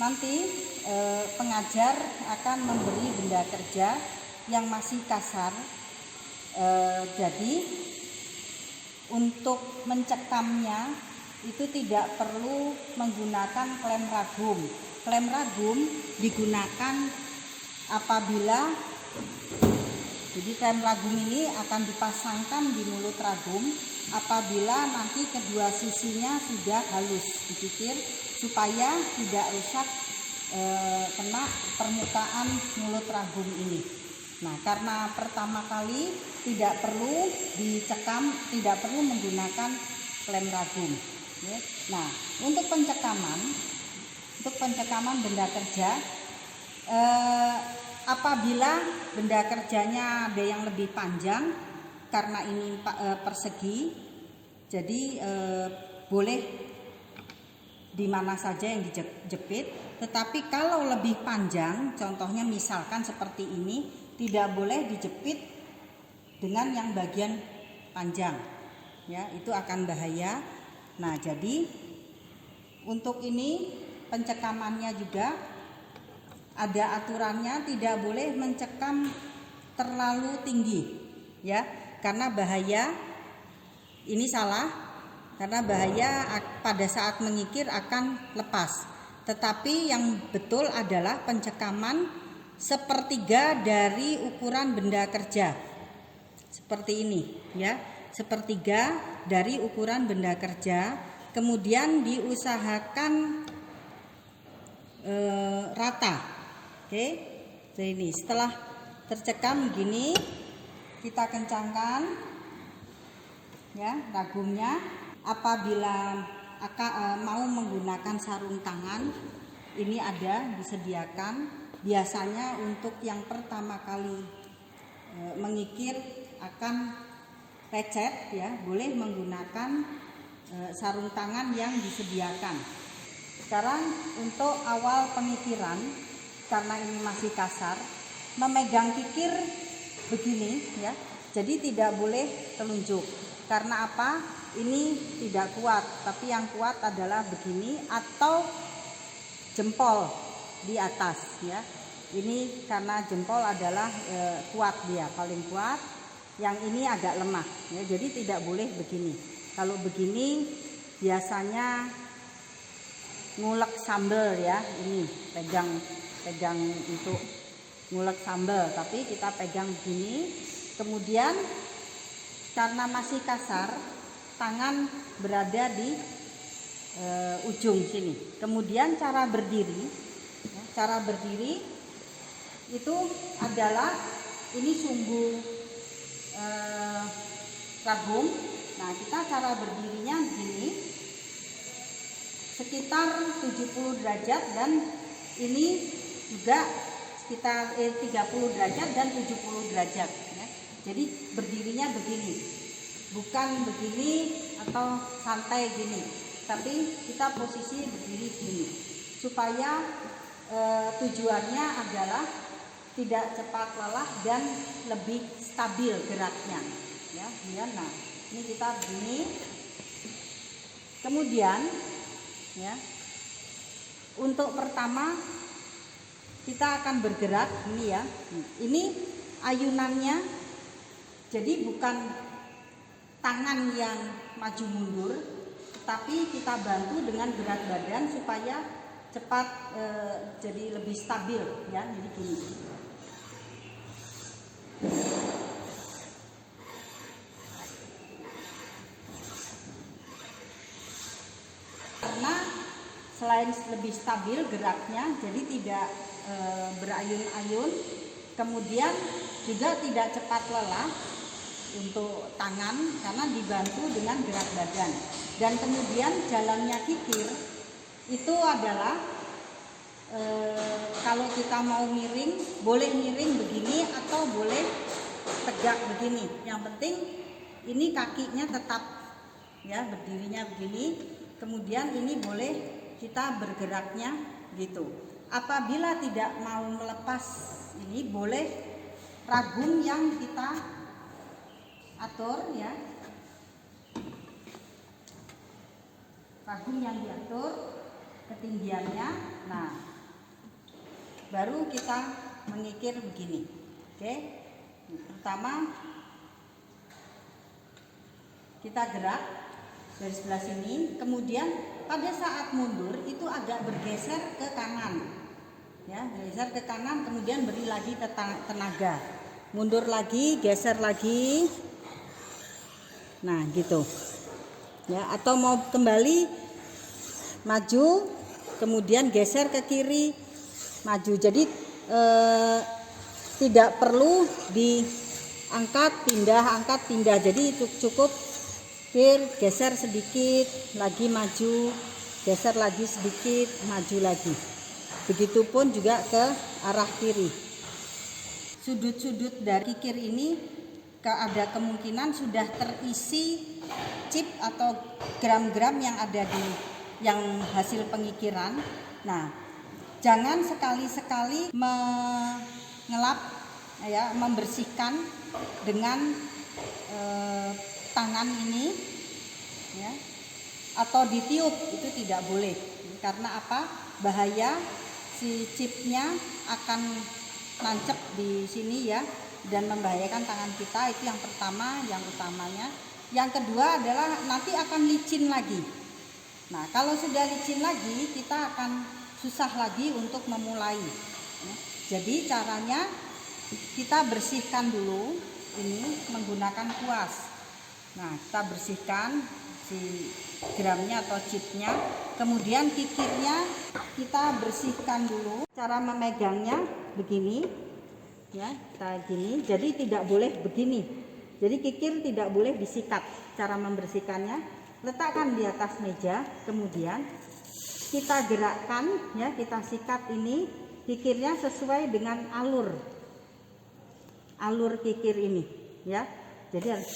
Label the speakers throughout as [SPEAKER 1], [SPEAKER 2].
[SPEAKER 1] nanti pengajar akan memberi benda kerja yang masih kasar. Jadi untuk mencekamnya itu tidak perlu menggunakan klem ragum. Klem ragum digunakan apabila klem ragum ini akan dipasangkan di mulut ragum apabila nanti kedua sisinya sudah halus dipikir supaya tidak rusak kena permukaan mulut ragum ini. Nah, karena pertama kali tidak perlu dicekam, tidak perlu menggunakan klem ragum. Nah, untuk pencekaman benda kerja, apabila benda kerjanya ada yang lebih panjang karena ini persegi, jadi boleh di mana saja yang dijepit. Tetapi kalau lebih panjang, contohnya misalkan seperti ini, tidak boleh dijepit dengan yang bagian panjang, ya, itu akan bahaya. Nah, jadi untuk ini pencekamannya juga ada aturannya, tidak boleh mencekam terlalu tinggi, ya, karena bahaya. Ini salah, karena bahaya pada saat mengikir akan lepas. Tetapi yang betul adalah pencekaman sepertiga dari ukuran benda kerja, seperti ini, ya, sepertiga dari ukuran benda kerja. Kemudian diusahakan rata. Oke, jadi ini setelah tercekam begini, kita kencangkan, ya, ragumnya. Apabila mau menggunakan sarung tangan, ini ada disediakan. Biasanya untuk yang pertama kali mengikir akan lecet, ya, boleh menggunakan sarung tangan yang disediakan. Sekarang untuk awal pengikiran, karena ini masih kasar, memegang kikir begini, ya, jadi tidak boleh telunjuk. Karena apa? Ini tidak kuat, tapi yang kuat adalah begini atau jempol di atas, ya. Ini karena jempol adalah kuat, dia paling kuat. Yang ini agak lemah, ya. Jadi tidak boleh begini. Kalau begini biasanya ngulek sambal, ya. Ini pegang untuk ngulek sambal, tapi kita pegang begini. Kemudian karena masih kasar, tangan berada di ujung sini. Kemudian cara berdiri, ya, cara berdiri itu adalah ini sumbu ragum. Nah, kita cara berdirinya begini, sekitar 70 derajat, dan ini juga sekitar 30 derajat dan 70 derajat, ya. Jadi berdirinya begini, bukan begini atau santai gini, tapi kita posisi berdiri gini supaya tujuannya adalah tidak cepat lelah dan lebih stabil geraknya, ya. Nah, ini kita begini. Kemudian, ya, untuk pertama kita akan bergerak ini, ya. Ini ayunannya, jadi bukan tangan yang maju mundur, tapi kita bantu dengan berat badan supaya cepat jadi lebih stabil, ya. Jadi gini. Karena selain lebih stabil geraknya, jadi tidak berayun-ayun, kemudian juga tidak cepat lelah untuk tangan karena dibantu dengan gerak badan. Dan kemudian jalannya kikir itu adalah kalau kita mau miring, boleh miring begini atau boleh tegak begini. Yang penting ini kakinya tetap, ya, berdirinya begini. Kemudian ini boleh kita bergeraknya gitu. Apabila tidak mau melepas ini, boleh ragum yang kita atur, ya, ragum yang diatur ketinggiannya. Nah, baru kita mengikir begini. Oke, pertama kita gerak dari sebelah sini, kemudian pada saat mundur itu agak bergeser ke kanan, ya, geser ke kanan, kemudian beri lagi tenaga, mundur lagi, geser lagi, nah gitu, ya. Atau mau kembali, maju, kemudian geser ke kiri, maju. Jadi tidak perlu diangkat, pindah. Jadi itu cukup geser sedikit, lagi maju, geser lagi sedikit, maju lagi. Begitupun juga ke arah kiri. Sudut-sudut dari kikir ini ada kemungkinan sudah terisi chip atau gram-gram yang ada di yang hasil pengikiran. Nah, jangan sekali-sekali mengelap, ya, membersihkan dengan tangan ini, ya, atau ditiup, itu tidak boleh. Karena apa? Bahaya, si chipnya akan nancep di sini, ya, dan membahayakan tangan kita. Itu yang pertama, yang utamanya. Yang kedua adalah nanti akan licin lagi. Nah, kalau sudah licin lagi, kita akan susah lagi untuk memulai. Jadi caranya kita bersihkan dulu ini menggunakan kuas. Nah, kita bersihkan si gramnya atau chipnya, kemudian kikirnya kita bersihkan dulu. Cara memegangnya begini, ya, kita gini. Jadi tidak boleh begini. Jadi kikir tidak boleh disikat. Cara membersihkannya, letakkan di atas meja, kemudian kita gerakkan, ya, kita sikat ini kikirnya sesuai dengan alur kikir ini, ya. Jadi harus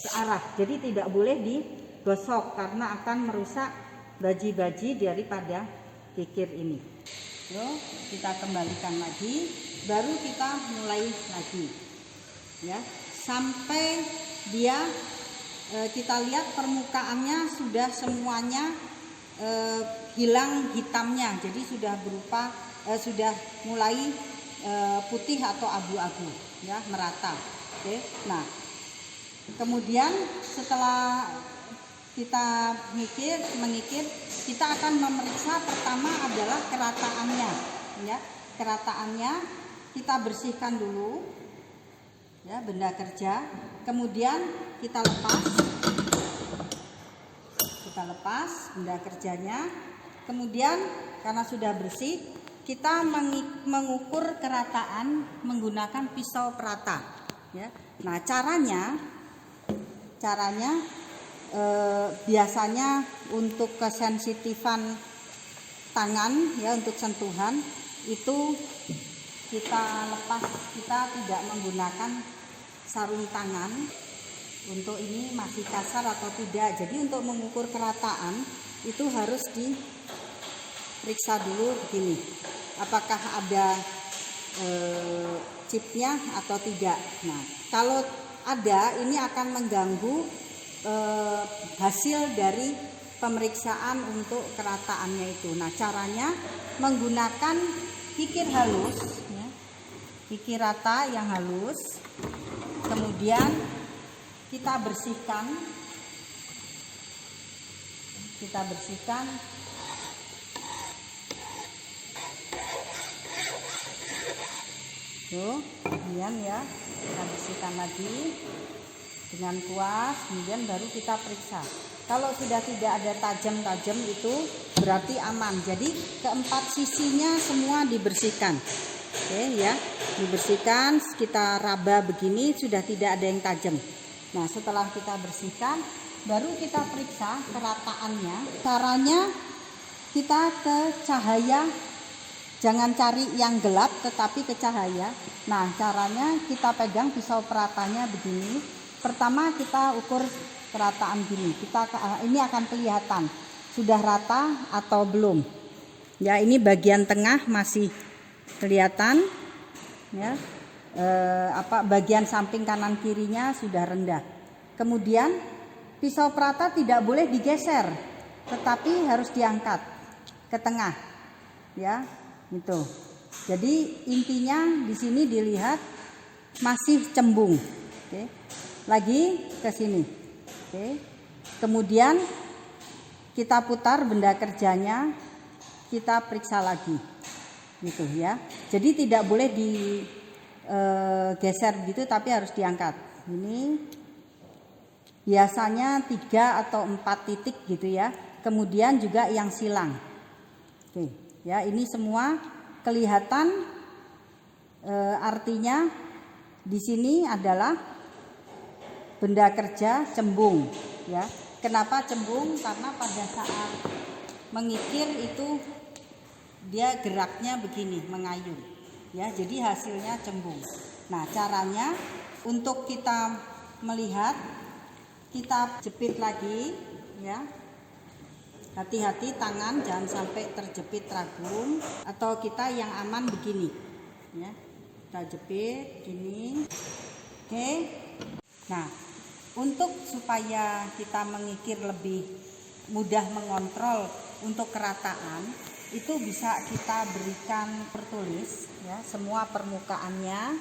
[SPEAKER 1] searah. Jadi tidak boleh digosok karena akan merusak baji-baji daripada kikir ini. Yo, kita kembalikan lagi, baru kita mulai lagi, ya, sampai dia kita lihat permukaannya sudah semuanya hilang hitamnya, jadi sudah berupa sudah mulai putih atau abu-abu, ya, merata. Oke. Nah, kemudian setelah kita mengikir, kita akan memeriksa. Pertama adalah kerataannya, ya. Kerataannya kita bersihkan dulu, ya, benda kerja. Kemudian kita lepas benda kerjanya. Kemudian karena sudah bersih, kita mengukur kerataan menggunakan pisau perata, ya. Nah, caranya biasanya untuk kesensitifan tangan, ya, untuk sentuhan itu kita lepas, kita tidak menggunakan sarung tangan. Untuk ini masih kasar atau tidak. Jadi untuk mengukur kerataan itu harus diperiksa dulu begini, apakah ada chipnya atau tidak. Nah, kalau ada, ini akan mengganggu hasil dari pemeriksaan untuk kerataannya itu. Nah, caranya menggunakan kikir halus, ya, kikir rata yang halus. Kemudian kita bersihkan, tuh, kemudian, ya, kita bersihkan lagi dengan kuas, kemudian baru kita periksa. Kalau sudah tidak ada tajam-tajam itu berarti aman. Jadi keempat sisinya semua dibersihkan. Oke, ya, dibersihkan, kita raba begini, sudah tidak ada yang tajam. Nah, setelah kita bersihkan, baru kita periksa kerataannya. Caranya kita ke cahaya, jangan cari yang gelap tetapi ke cahaya. Nah, caranya kita pegang pisau peratanya begini. Pertama kita ukur kerataan gini. Ini akan kelihatan sudah rata atau belum. Ya, ini bagian tengah masih kelihatan, ya. Bagian samping kanan kirinya sudah rendah. Kemudian pisau perata tidak boleh digeser. tetapi harus diangkat ke tengah, ya, itu. Jadi intinya di sini dilihat masih cembung. Oke. Lagi ke sini. Oke. Kemudian kita putar benda kerjanya, kita periksa lagi. Gitu ya. Jadi tidak boleh digeser gitu, tapi harus diangkat. Ini biasanya 3 atau 4 titik gitu ya. Kemudian juga yang silang. Oke, ya, ini semua kelihatan artinya di sini adalah benda kerja cembung, ya. Kenapa cembung? Karena pada saat mengikir itu dia geraknya begini, mengayun, ya. Jadi hasilnya cembung. Nah, caranya untuk kita melihat, kita jepit lagi, ya. Hati-hati tangan jangan sampai terjepit ragum, atau kita yang aman begini, ya. Kita jepit gini. Oke. Nah, untuk supaya kita mengikir lebih mudah mengontrol untuk kerataan, itu bisa kita berikan tertulis, ya, semua permukaannya